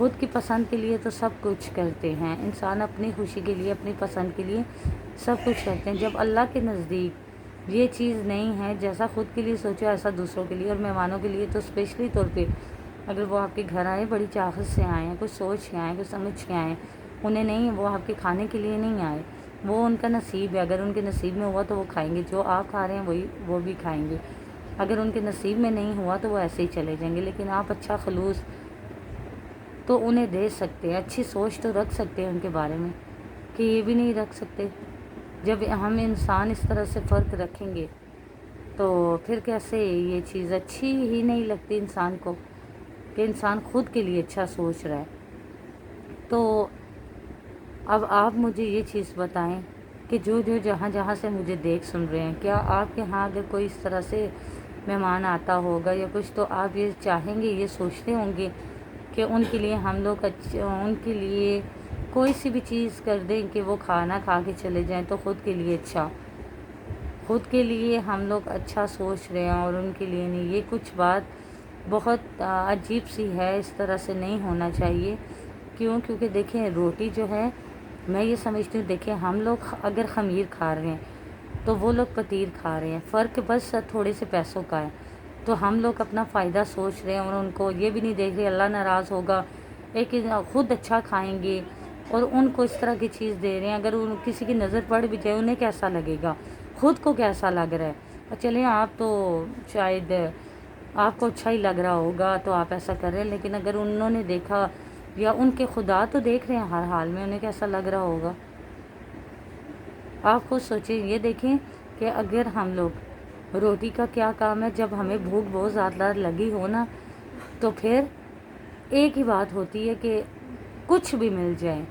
خود کی پسند کے لیے تو سب کچھ کرتے ہیں انسان، اپنی خوشی کے لیے، اپنی پسند کے لیے سب کچھ کرتے ہیں۔ جب اللہ کے نزدیک یہ چیز نہیں ہے، جیسا خود کے لیے سوچو ایسا دوسروں کے لیے، اور مہمانوں کے لیے تو اسپیشلی طور پہ اگر وہ آپ کے گھر آئے، بڑی چاہت سے آئے ہیں، کچھ سوچ کے آئے، کچھ سمجھ کے آئے، انہیں نہیں، وہ آپ کے کھانے کے لیے نہیں آئے، وہ ان کا نصیب ہے، اگر ان کے نصیب میں ہوا تو وہ کھائیں گے، جو آپ کھا رہے ہیں وہی وہ بھی کھائیں گے، اگر ان کے نصیب میں نہیں ہوا تو وہ ایسے ہی چلے جائیں گے۔ لیکن آپ اچھا خلوص تو انہیں دے سکتے ہیں، اچھی سوچ تو رکھ سکتے ہیں ان کے بارے میں، کہ یہ بھی نہیں رکھ سکتے؟ جب ہم انسان اس طرح سے فرق رکھیں گے تو پھر کیسے یہ چیز اچھی ہی نہیں لگتی انسان کو، کہ انسان خود کے لیے اچھا سوچ رہا ہے۔ تو اب آپ مجھے یہ چیز بتائیں کہ جو جہاں سے مجھے دیکھ سن رہے ہیں، کیا آپ کے ہاں اگر کوئی اس طرح سے مہمان آتا ہوگا یا کچھ، تو آپ یہ چاہیں گے، یہ سوچتے ہوں گے کہ ان کے لیے ہم لوگ ان کے لیے کوئی سی بھی چیز کر دیں کہ وہ کھانا کھا کے چلے جائیں تو خود کے لیے اچھا، خود کے لیے ہم لوگ اچھا سوچ رہے ہیں اور ان کے لیے نہیں؟ یہ کچھ بات بہت عجیب سی ہے، اس طرح سے نہیں ہونا چاہیے۔ کیونکہ دیکھیں روٹی جو ہے، میں یہ سمجھتی ہوں، دیکھیں ہم لوگ اگر خمیر کھا رہے ہیں تو وہ لوگ پتیر کھا رہے ہیں، فرق بس تھوڑے سے پیسوں کا ہے۔ تو ہم لوگ اپنا فائدہ سوچ رہے ہیں اور ان کو یہ بھی نہیں دیکھ رہے اللہ ناراض ہوگا، ایک خود اچھا کھائیں گے اور ان کو اس طرح کی چیز دے رہے ہیں، اگر ان کسی کی نظر پڑ بھی جائے انہیں کیسا لگے گا، خود کو کیسا لگ رہا ہے؟ چلیں آپ تو شاید آپ کو اچھا ہی لگ رہا ہوگا تو آپ ایسا کر رہے ہیں، لیکن اگر انہوں نے دیکھا یا ان کے خدا تو دیکھ رہے ہیں ہر حال میں، انہیں کیسا لگ رہا ہوگا؟ آپ خود سوچیں، یہ دیکھیں کہ اگر ہم لوگ روٹی کا کیا کام ہے، جب ہمیں بھوک بہت زیادہ لگی ہو نا تو پھر ایک ہی بات ہوتی ہے کہ کچھ بھی مل جائے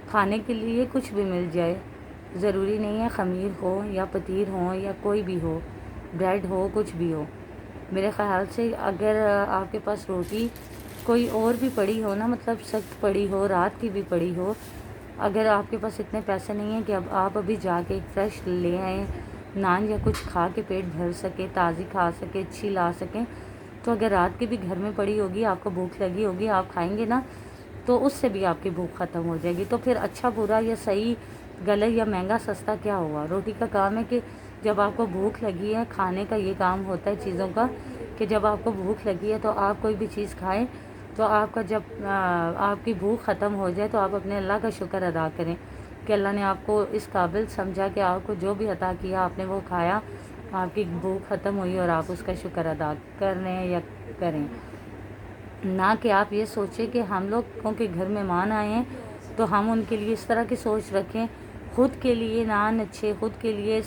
کھانے کے لیے، کچھ بھی مل جائے، ضروری نہیں ہے خمیر ہو یا پتیر ہو یا کوئی بھی ہو، بریڈ ہو، کچھ بھی ہو۔ میرے خیال سے اگر آپ کے پاس روٹی کوئی اور بھی پڑی ہو نا، مطلب سخت پڑی ہو، رات کی بھی پڑی ہو، اگر آپ کے پاس اتنے پیسے نہیں ہیں کہ اب آپ ابھی جا کے ایک فریش لے آئیں نان یا کچھ کھا کے پیٹ بھر سکے، تازی کھا سکے، اچھی لا سکیں، تو اگر رات کی بھی گھر میں پڑی ہوگی، آپ کو بھوک لگی ہوگی، آپ کھائیں گے نا تو اس سے بھی آپ کی بھوک ختم ہو جائے گی۔ تو پھر اچھا برا یا صحیح غلط یا مہنگا سستا کیا ہوا؟ روٹی کا کام ہے کہ جب آپ کو بھوک لگی ہے، کھانے کا یہ کام ہوتا ہے چیزوں کا کہ جب آپ کو بھوک لگی ہے تو آپ کوئی بھی چیز کھائیں، تو آپ کا جب آپ کی بھوک ختم ہو جائے تو آپ اپنے اللہ کا شکر ادا کریں کہ اللہ نے آپ کو اس قابل سمجھا کہ آپ کو جو بھی عطا کیا آپ نے وہ کھایا، آپ کی بھوک ختم ہوئی اور آپ اس کا شکر ادا کر رہے ہیں یا کریں، نہ کہ آپ یہ سوچیں کہ ہم لوگوں کے گھر مہمان آئے ہیں تو ہم ان کے لیے اس طرح کی سوچ رکھیں، خود کے لیے نان اچھے، خود کے لیے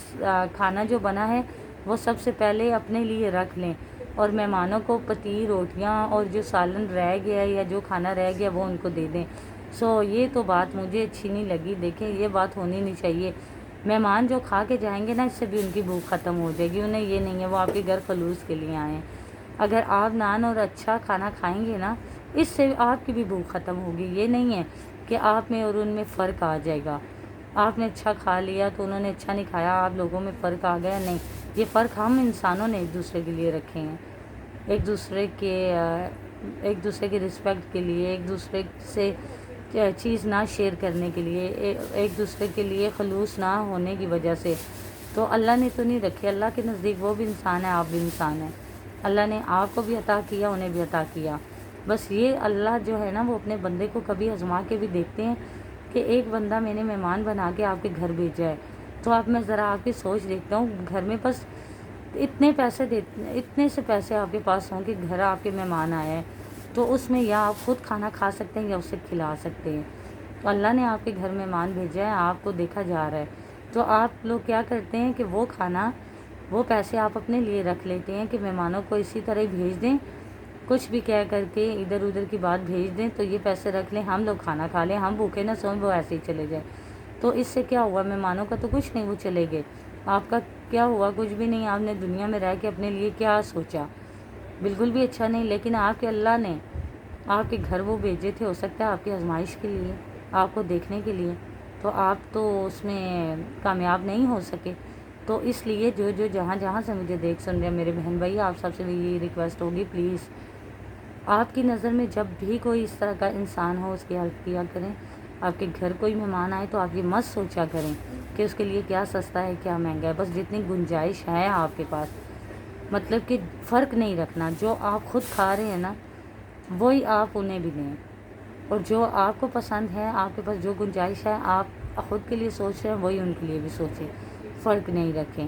کھانا جو بنا ہے وہ سب سے پہلے اپنے لیے رکھ لیں، اور مہمانوں کو پتیر روٹیاں اور جو سالن رہ گیا یا جو کھانا رہ گیا وہ ان کو دے دیں۔ یہ تو بات مجھے اچھی نہیں لگی۔ دیکھیں یہ بات ہونی نہیں چاہیے، مہمان جو کھا کے جائیں گے نا اس سے بھی ان کی بھوک ختم ہو جائے گی، انہیں یہ نہیں ہے وہ آپ کے گھر خلوص کے لیے آئے ہیں۔ اگر آپ نان اور اچھا کھانا کھائیں گے نا اس سے آپ کی بھی بھوک ختم ہوگی، یہ نہیں ہے کہ آپ میں اور ان میں فرق آ جائے گا، آپ نے اچھا کھا لیا تو انہوں نے اچھا نہیں کھایا، آپ لوگوں میں فرق آ گیا، نہیں، یہ فرق ہم انسانوں نے ایک دوسرے کے لیے رکھے ہیں، ایک دوسرے کی رسپیکٹ کے لیے، ایک دوسرے سے چیز نہ شیئر کرنے کے لیے، ایک دوسرے کے لیے خلوص نہ ہونے کی وجہ سے۔ تو اللہ نے تو نہیں رکھے، اللہ کے نزدیک وہ بھی انسان ہے، آپ بھی انسان ہیں، اللہ نے آپ کو بھی عطا کیا، انہیں بھی عطا کیا۔ بس یہ اللہ جو ہے نا وہ اپنے بندے کو کبھی آزما کے بھی دیکھتے ہیں کہ ایک بندہ میں نے مہمان بنا کے آپ کے گھر بھیجا ہے، تو اب میں ذرا آپ کی سوچ دیکھتا ہوں، گھر میں بس اتنے سے پیسے آپ کے پاس ہوں کہ گھر آپ کے مہمان آئے ہیں تو اس میں یا آپ خود کھانا کھا سکتے ہیں یا اسے کھلا سکتے ہیں، تو اللہ نے آپ کے گھر مہمان بھیجا ہے، آپ کو دیکھا جا رہا ہے، تو آپ لوگ کیا کرتے ہیں کہ وہ کھانا، وہ پیسے آپ اپنے لیے رکھ لیتے ہیں کہ مہمانوں کو اسی طرح ہی بھیج دیں، کچھ بھی کہہ کر کے ادھر ادھر کی بات بھیج دیں، تو یہ پیسے رکھ لیں، ہم لوگ کھانا کھا لیں، ہم بھوکے نہ سوئیں، وہ ایسے ہی چلے جائیں۔ تو اس سے کیا ہوا؟ مہمانوں کا تو کچھ نہیں، وہ چلے گئے، آپ کا کیا ہوا؟ کچھ بھی نہیں، آپ نے دنیا میں رہ کے اپنے لیے کیا سوچا؟ بالکل بھی اچھا نہیں، لیکن آپ کے اللہ نے آپ کے گھر وہ بھیجے تھے، ہو سکتا ہے آپ کی آزمائش کے لیے، آپ کو دیکھنے کے لیے، تو آپ تو اس میں کامیاب نہیں ہو سکے۔ تو اس لیے جو جہاں سے مجھے دیکھ سن رہے ہیں میرے بہن بھائی، آپ سب سے بھی یہ ریکویسٹ ہوگی، پلیز آپ کی نظر میں جب بھی کوئی اس طرح کا انسان ہو اس کی ہیلپ کیا کریں. آپ کے گھر کوئی مہمان آئے تو آپ یہ مت سوچا کریں کہ اس کے لیے کیا سستا ہے کیا مہنگا ہے. بس جتنی گنجائش ہے آپ کے پاس، مطلب کہ فرق نہیں رکھنا. جو آپ خود کھا رہے ہیں نا وہی آپ انہیں بھی دیں، اور جو آپ کو پسند ہے، آپ کے پاس جو گنجائش ہے آپ خود کے لیے سوچ رہے ہیں وہی ان کے لیے بھی سوچیں. فرق نہیں رکھیں.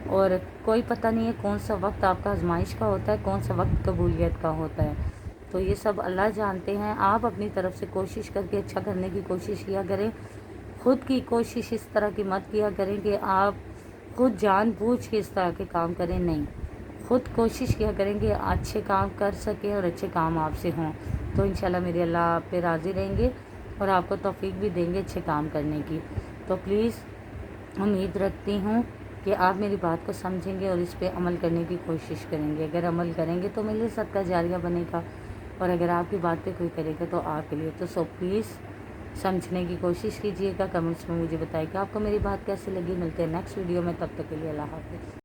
اور کوئی پتہ نہیں ہے کون سا وقت آپ کا آزمائش کا ہوتا ہے، کون سا وقت قبولیت کا ہوتا ہے. تو یہ سب اللہ جانتے ہیں. آپ اپنی طرف سے کوشش کر کے اچھا کرنے کی کوشش کیا کریں. خود کی کوشش اس طرح کی مت کیا کریں کہ آپ خود جان بوجھ کے اس طرح کے کام کریں. نہیں، خود کوشش کیا کریں کہ اچھے کام کر سکیں اور اچھے کام آپ سے ہوں. تو انشاءاللہ میرے اللہ آپ پہ راضی رہیں گے اور آپ کو توفیق بھی دیں گے اچھے کام کرنے کی. تو پلیز امید رکھتی ہوں کہ آپ میری بات کو سمجھیں گے اور اس پہ عمل کرنے کی کوشش کریں گے. اگر عمل کریں گے تو میرے لیے صدقہ جاریہ بنے گا، اور اگر آپ کی بات پہ کوئی کرے گا تو آپ کے لیے. تو سو پلیز سمجھنے کی کوشش کیجیے گا. کمنٹس میں مجھے بتائیے کہ آپ کو میری بات کیسی لگی. ملتے ہیں نیکسٹ ویڈیو میں، تب تک کے لیے اللہ حافظ.